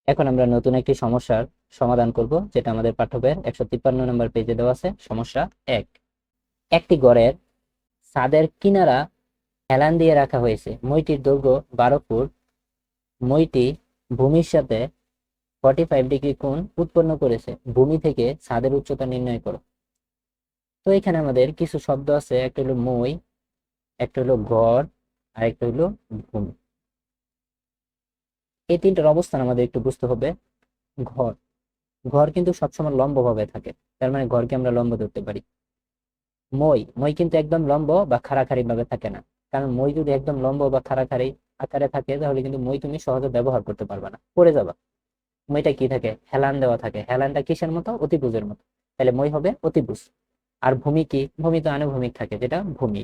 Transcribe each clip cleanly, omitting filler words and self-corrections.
এখন আমরা নতুন একটি সমস্যার সমাধান করব, যেটা আমাদের পাঠ্য বইয়ের 153 নম্বর পেজে দেওয়া আছে। সমস্যা 1। একটি ঘরের ছাদের কিনারা হেলান দিয়ে রাখা হয়েছে। মইটির দৈর্ঘ্য 12 ফুট। মইটি ভূমির সাথে 45 ডিগ্রি কোণ উৎপন্ন করেছে। ভূমি থেকে ছাদের উচ্চতা নির্ণয় করো। তো এখানে আমাদের কিছু শব্দ আছে, একটা হলো মই, একটা হলো ঘর, আর একটা হলো ভূমি। এই তিনটার অবস্থান আমাদের একটু বুঝতে হবে। ঘর, ঘর কিন্তু সবসময় লম্ব ভাবে থাকে, তার মানে ঘরকে আমরা লম্ব ধরতে পারি। মই, মই কিন্তু একদম লম্ব বা খাড়াখাড়ি ভাবে থাকে না, কারণ মই যদি একদম লম্ব বা খাড়াখাড়ি আকারে থাকে তাহলে কিন্তু মই তুমি সহজে ব্যবহার করতে পারবে না, পড়ে যাবা। মইটা কি থাকে? হেলান দেওয়া থাকে। হেলানটা কিসের মতো? অতিভুজের মতো। তাহলে মই হবে অতিভুজ। আর ভূমি কি? ভূমি তো আনুভূমিক থাকে, যেটা ভূমি।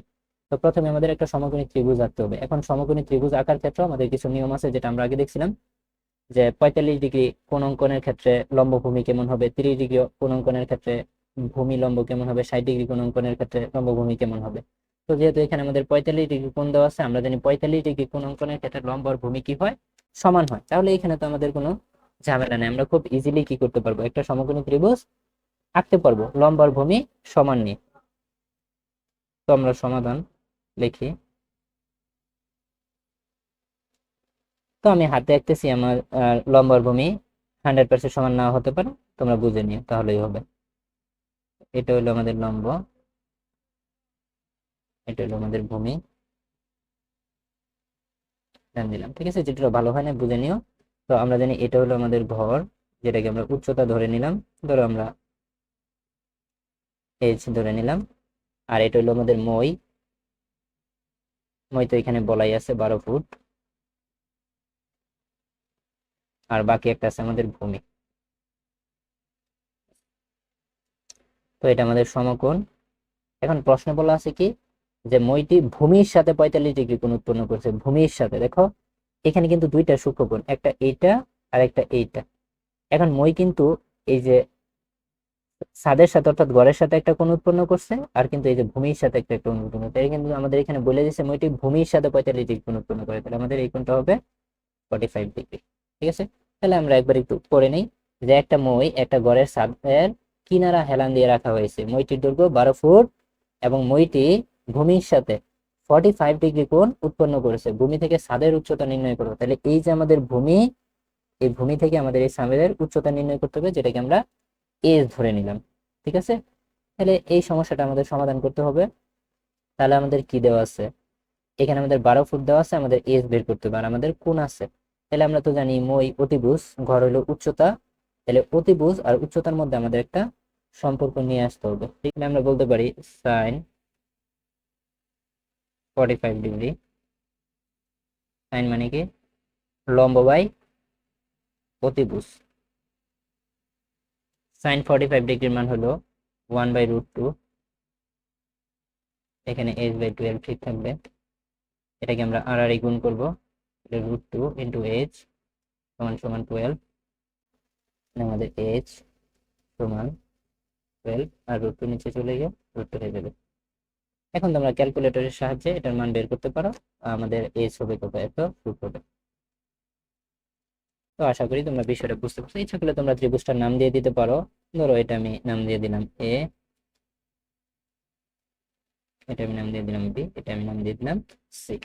তো প্রথমে আমাদের একটা সমকোণী ত্রিভুজ আঁকতে হবে। এখন সমকোণী ত্রিভুজ আঁকার ক্ষেত্রে আমাদের কিছু নিয়ম আছে, যেটা আমরা আগে দেখছিলাম, যে 45 ডিগ্রি কোণ অঙ্কনের ক্ষেত্রে লম্ব ভূমি কেমন হবে, 30 ডিগ্রি কোণ অঙ্কনের ক্ষেত্রে ভূমি লম্ব কেমন হবে, 60 ডিগ্রি কোণ অঙ্কনের ক্ষেত্রে লম্ব ভূমি কেমন হবে। তো যেহেতু এখানে আমাদের 45 ডিগ্রি কোণ দেওয়া আছে, আমরা জানি 45 ডিগ্রি কোণ অঙ্কনের ক্ষেত্রে লম্ব আর ভূমি কি হয়? সমান হয়। তাহলে এখানে তো আমাদের কোনো ঝামেলা নেই, আমরা খুব ইজিলি কি করতে পারবো? একটা সমকোণী ত্রিভুজ আঁকতে পারবো লম্ব আর ভূমি সমান নিয়ে। তো আমরা সমাধান লিখি। তো আমি হাতে আঁকতেছি, আমার লম্ব আর ভূমি 100% সমান না হতে পারে, তোমরা বুঝে নিও তাহলেই হবে। এটা হলো আমাদের লম্ব, এটা হলো আমাদের ভূমি। ধ্যান দিলাম, ঠিক আছে? যেটা ভালো হয় না বুঝে নিও। তো আমরা জানি এটা হলো আমাদের ঘর, যেটাকে আমরা উচ্চতা ধরে নিলাম, ধরো আমরা এইচ ধরে নিলাম। আর এটা হলো আমাদের মই, মই তো এখানে বলাই আছে 12 ফুট। আর বাকি একটা আছে আমাদের ভূমি। তো এটা আমাদের সমকোণ। এখন প্রশ্ন বলা আছে কি, যে মইটি ভূমির সাথে 45 ডিগ্রি কোণ উৎপন্ন করছে। ভূমির সাথে দেখো, এখানে কিন্তু দুইটা সূক্ষ্মকোণ, একটা এইটা আর একটা এইটা। এখন মই কিন্তু এই যে ছাদের সাথে অর্থাৎ ঘরের সাথে একটা কোণ উৎপন্ন করছে, আর কিন্তু এই যে ভূমির সাথে একটা কোণ উৎপন্ন করছে। এটা কিন্তু আমাদের এখানে বলে দিচ্ছে মইটি ভূমির সাথে 45 ডিগ্রি কোণ উৎপন্ন করে, তাহলে আমাদের এই কোণটা হবে 45 ডিগ্রি। ঠিক আছে? তাহলে আমরা একবার একটু পড়ে নেই, যে একটা মই একটা ঘরের ছাদের কিনারা হেলান দিয়ে রাখা হয়েছে। মইটির দৈর্ঘ্য 12 ফুট এবং মইটি ভূমির সাথে 45 ডিগ্রি কোণ উৎপন্ন করেছে। ভূমি থেকে ছাদের উচ্চতা নির্ণয় করো। তাহলে এই যে আমাদের ভূমি, এই ভূমি থেকে আমাদের এই ছাদের উচ্চতা নির্ণয় করতে হবে, যেটাকে আমরা এজ ধরে নিলাম। ঠিক আছে? তাহলে এই সমস্যাটা আমাদের সমাধান করতে হবে। তাহলে আমাদের কি দেওয়া আছে? এখানে আমাদের 12 ফুট দেওয়া আছে, আমাদের এজ বের করতে হবে, আর আমাদের কোণ আছে। তাহলে আমরা তো জানি মই অতিভুজ, ঘর হলো উচ্চতা। তাহলে অতিভুজ আর উচ্চতার মধ্যে আমাদের একটা সম্পর্ক নিয়ে আসতে হবে। ঠিক না? আমরা বলতে পারি সাইন 45 ডিগ্রি। সাইন মানে কি? লম্ব বাই অতিভুজ। সাইন 45 ডিগ্রির মান হলো 1/√2। এখানে h/12 ঠিক থাকবে। এটাকে আমরা আর আর গুণ করবো, √2 ইন্টু এইচ সমান সমান 12। আমাদের এইচ সমান 12, আর √2 নিচে চলে গিয়ে √2 হয়ে যাবে। এখন তোমরা ক্যালকুলেটরের সাহায্যে এটার মান বের করতে পারো। আমাদের এইচ হবে কত? এত ফুট হবে। তো আশা করি তোমরা বিষয়টা বুঝতে পারছো। ইচ্ছা করলে তোমরা ত্রিভুজটার নাম দিয়ে দিতে পারো। ধরো এটা আমি নাম দিয়ে দিলাম এ, এটা আমি নাম দিয়ে দিলাম বি, এটা আমি নাম দিয়ে দিলাম সি।